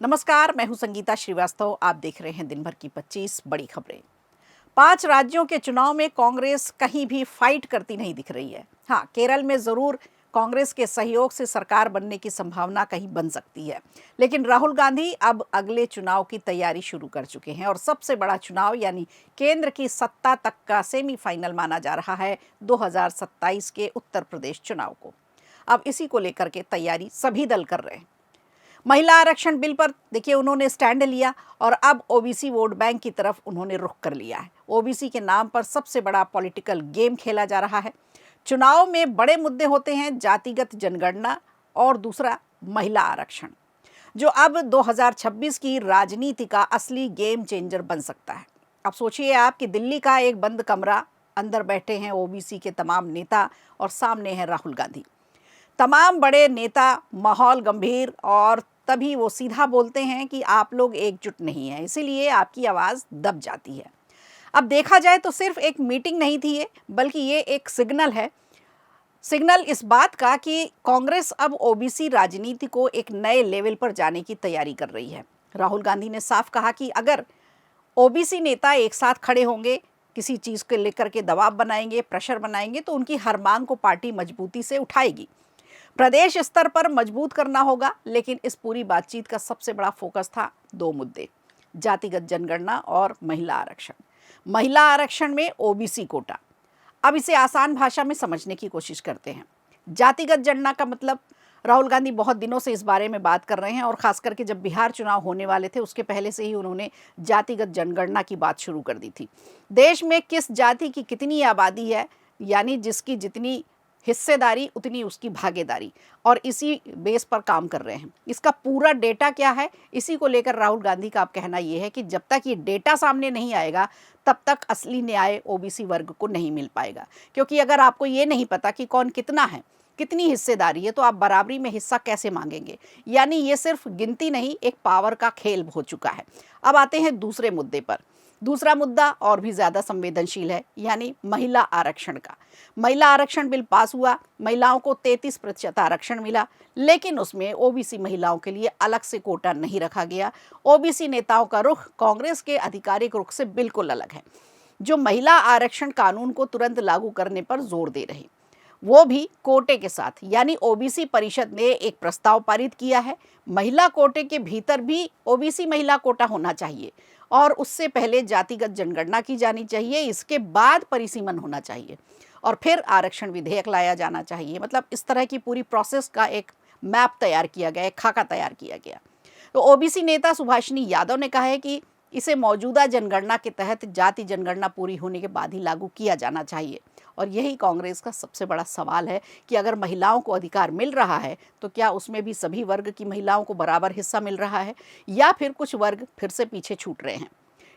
नमस्कार, मैं हूं संगीता श्रीवास्तव। आप देख रहे हैं दिन भर की 25 बड़ी खबरें। 5 राज्यों के चुनाव में कांग्रेस कहीं भी फाइट करती नहीं दिख रही है। हाँ, केरल में जरूर कांग्रेस के सहयोग से सरकार बनने की संभावना कहीं बन सकती है, लेकिन राहुल गांधी अब अगले चुनाव की तैयारी शुरू कर चुके हैं और सबसे बड़ा चुनाव यानी केंद्र की सत्ता तक का सेमीफाइनल माना जा रहा है 2027 के उत्तर प्रदेश चुनाव को। अब इसी को लेकर के तैयारी सभी दल कर रहे हैं। महिला आरक्षण बिल पर देखिए उन्होंने स्टैंड लिया और अब ओबीसी वोट बैंक की तरफ उन्होंने रुख कर लिया है। ओबीसी के नाम पर सबसे बड़ा पॉलिटिकल गेम खेला जा रहा है। चुनाव में बड़े मुद्दे होते हैं जातिगत जनगणना और दूसरा महिला आरक्षण, जो अब 2026 की राजनीति का असली गेम चेंजर बन सकता है। अब सोचिए आप कि दिल्ली का एक बंद कमरा, अंदर बैठे हैं ओबीसी के तमाम नेता और सामने है राहुल गांधी। तमाम बड़े नेता, माहौल गंभीर, और तभी वो सीधा बोलते हैं कि आप लोग एकजुट नहीं हैं, इसीलिए आपकी आवाज़ दब जाती है। अब देखा जाए तो सिर्फ एक मीटिंग नहीं थी ये, बल्कि ये एक सिग्नल है। सिग्नल इस बात का कि कांग्रेस अब ओबीसी राजनीति को एक नए लेवल पर जाने की तैयारी कर रही है। राहुल गांधी ने साफ कहा कि अगर ओबीसी नेता एक साथ खड़े होंगे, किसी चीज़ को लेकर के दबाव बनाएंगे, प्रेशर बनाएंगे, तो उनकी हर मांग को पार्टी मजबूती से उठाएगी। प्रदेश स्तर पर मजबूत करना होगा, लेकिन इस पूरी बातचीत का सबसे बड़ा फोकस था 2 मुद्दे, जातिगत जनगणना और महिला आरक्षण। महिला आरक्षण में ओबीसी कोटा। अब इसे आसान भाषा में समझने की कोशिश करते हैं। जातिगत जनगणना का मतलब, राहुल गांधी बहुत दिनों से इस बारे में बात कर रहे हैं और खास करके जब बिहार चुनाव होने वाले थे उसके पहले से ही उन्होंने जातिगत जनगणना की बात शुरू कर दी थी। देश में किस जाति की कितनी आबादी है, यानी जिसकी जितनी हिस्सेदारी उतनी उसकी भागीदारी, और इसी बेस पर काम कर रहे हैं। इसका पूरा डेटा क्या है, इसी को लेकर राहुल गांधी का अब कहना यह है कि जब तक ये डेटा सामने नहीं आएगा तब तक असली न्याय ओबीसी वर्ग को नहीं मिल पाएगा। क्योंकि अगर आपको ये नहीं पता कि कौन कितना है, कितनी हिस्सेदारी है, तो आप बराबरी में हिस्सा कैसे मांगेंगे। यानी ये सिर्फ गिनती नहीं, एक पावर का खेल हो चुका है। अब आते हैं दूसरे मुद्दे पर। दूसरा मुद्दा और भी ज़्यादा संवेदनशील है, यानी महिला आरक्षण का। महिला आरक्षण बिल पास हुआ, महिलाओं को 33% आरक्षण मिला, लेकिन उसमें ओबीसी महिलाओं के लिए अलग से कोटा नहीं रखा गया। ओबीसी नेताओं का रुख कांग्रेस के आधिकारिक रुख से बिल्कुल अलग है, जो महिला आरक्षण कानून को तुरंत लागू करने पर जोर दे रहे, वो भी कोटे के साथ। यानी ओबीसी परिषद ने एक प्रस्ताव पारित किया है, महिला कोटे के भीतर भी ओबीसी महिला कोटा होना चाहिए और उससे पहले जातिगत जनगणना की जानी चाहिए, इसके बाद परिसीमन होना चाहिए और फिर आरक्षण विधेयक लाया जाना चाहिए। मतलब इस तरह की पूरी प्रोसेस का एक मैप तैयार किया गया, एक खाका तैयार किया गया। तो ओबीसी नेता सुभाषिनी यादव ने कहा है कि इसे मौजूदा जनगणना के तहत जाति जनगणना पूरी होने के बाद ही लागू किया जाना चाहिए। और यही कांग्रेस का सबसे बड़ा सवाल है कि अगर महिलाओं को अधिकार मिल रहा है तो क्या उसमें भी सभी वर्ग की महिलाओं को बराबर हिस्सा मिल रहा है, या फिर कुछ वर्ग फिर से पीछे छूट रहे हैं।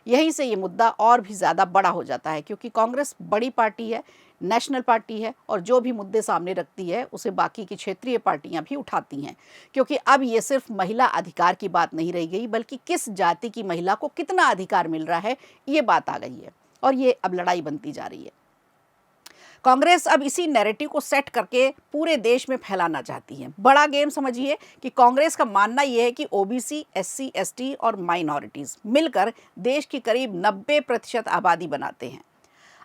यहीं से ये मुद्दा और भी ज़्यादा बड़ा हो जाता है, क्योंकि कांग्रेस बड़ी पार्टी है, नेशनल पार्टी है, और जो भी मुद्दे सामने रखती है उसे बाकी की क्षेत्रीय पार्टियां भी उठाती हैं। क्योंकि अब ये सिर्फ महिला अधिकार की बात नहीं रह गई, बल्कि किस जाति की महिला को कितना अधिकार मिल रहा है, ये बात आ गई है और ये अब लड़ाई बनती जा रही है। कांग्रेस अब इसी नैरेटिव को सेट करके पूरे देश में फैलाना चाहती है। बड़ा गेम समझिए कि कांग्रेस का मानना यह है कि ओबीसी, एससी, एसटी और माइनॉरिटीज़ मिलकर देश की करीब 90% आबादी बनाते हैं।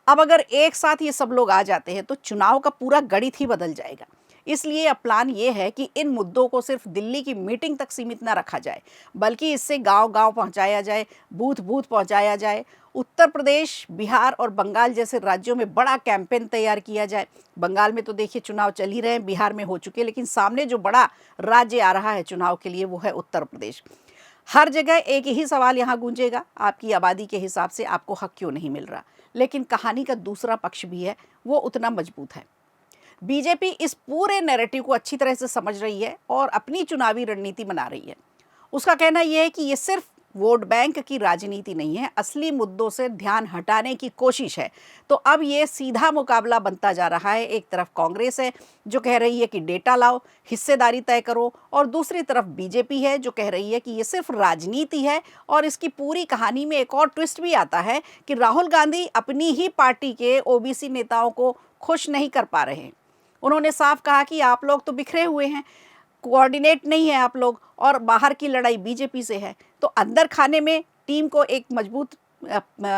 अब अगर एक साथ ये सब लोग आ जाते हैं तो चुनाव का पूरा गणित ही बदल जाएगा। इसलिए अब प्लान ये है कि इन मुद्दों को सिर्फ दिल्ली की मीटिंग तक सीमित ना रखा जाए, बल्कि इससे गांव-गांव पहुंचाया जाए, बूथ-बूथ पहुंचाया जाए। उत्तर प्रदेश, बिहार और बंगाल जैसे राज्यों में बड़ा कैंपेन तैयार किया जाए। बंगाल में तो देखिए चुनाव चल ही रहे हैं, बिहार में हो चुके, लेकिन सामने जो बड़ा राज्य आ रहा है चुनाव के लिए वो है उत्तर प्रदेश। हर जगह एक ही सवाल यहाँ गूंजेगा, आपकी आबादी के हिसाब से आपको हक क्यों नहीं मिल रहा। लेकिन कहानी का दूसरा पक्ष भी है, वो उतना मजबूत है। बीजेपी इस पूरे नैरेटिव को अच्छी तरह से समझ रही है और अपनी चुनावी रणनीति बना रही है। उसका कहना यह है कि ये सिर्फ वोट बैंक की राजनीति नहीं है, असली मुद्दों से ध्यान हटाने की कोशिश है। तो अब ये सीधा मुकाबला बनता जा रहा है। एक तरफ कांग्रेस है जो कह रही है कि डेटा लाओ, हिस्सेदारी तय करो, और दूसरी तरफ बीजेपी है जो कह रही है कि ये सिर्फ राजनीति है। और इसकी पूरी कहानी में एक और ट्विस्ट भी आता है कि राहुल गांधी अपनी ही पार्टी के ओबीसी नेताओं को खुश नहीं कर पा रहे हैं। उन्होंने साफ कहा कि आप लोग तो बिखरे हुए हैं, कोऑर्डिनेट नहीं है आप लोग और बाहर की लड़ाई बीजेपी से है, तो अंदर खाने में टीम को एक मजबूत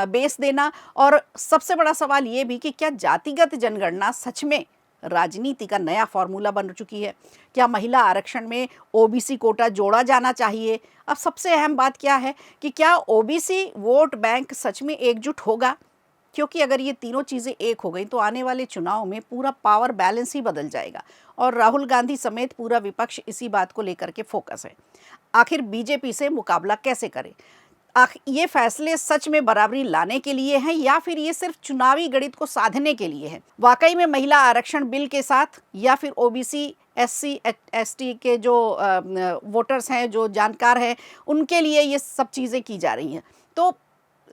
बेस देना। और सबसे बड़ा सवाल ये भी कि क्या जातिगत जनगणना सच में राजनीति का नया फॉर्मूला बन चुकी है? क्या महिला आरक्षण में ओबीसी कोटा जोड़ा जाना चाहिए? अब सबसे अहम बात क्या है कि क्या ओबीसी वोट बैंक सच में एकजुट होगा? क्योंकि अगर ये तीनों चीज़ें एक हो गई तो आने वाले चुनाव में पूरा पावर बैलेंस ही बदल जाएगा और राहुल गांधी समेत पूरा विपक्ष इसी बात को लेकर के फोकस है। आखिर बीजेपी से मुकाबला कैसे करें? ये फैसले सच में बराबरी लाने के लिए हैं या फिर ये सिर्फ चुनावी गणित को साधने के लिए है? वाकई में महिला आरक्षण बिल के साथ या फिर ओबीसी एससी एसटी के जो वोटर्स हैं, जो जानकार हैं, उनके लिए ये सब चीज़ें की जा रही हैं? तो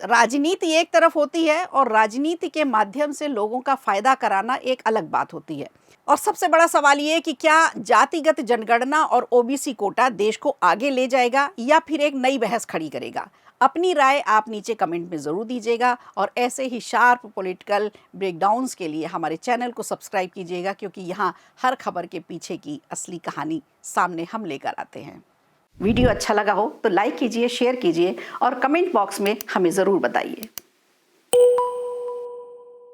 राजनीति एक तरफ होती है और राजनीति के माध्यम से लोगों का फायदा कराना एक अलग बात होती है। और सबसे बड़ा सवाल ये है कि क्या जातिगत जनगणना और ओबीसी कोटा देश को आगे ले जाएगा या फिर एक नई बहस खड़ी करेगा? अपनी राय आप नीचे कमेंट में ज़रूर दीजिएगा और ऐसे ही शार्प पॉलिटिकल ब्रेकडाउन्स के लिए हमारे चैनल को सब्सक्राइब कीजिएगा, क्योंकि यहाँ हर खबर के पीछे की असली कहानी सामने हम लेकर आते हैं। वीडियो अच्छा लगा हो तो लाइक कीजिए, शेयर कीजिए और कमेंट बॉक्स में हमें ज़रूर बताइए।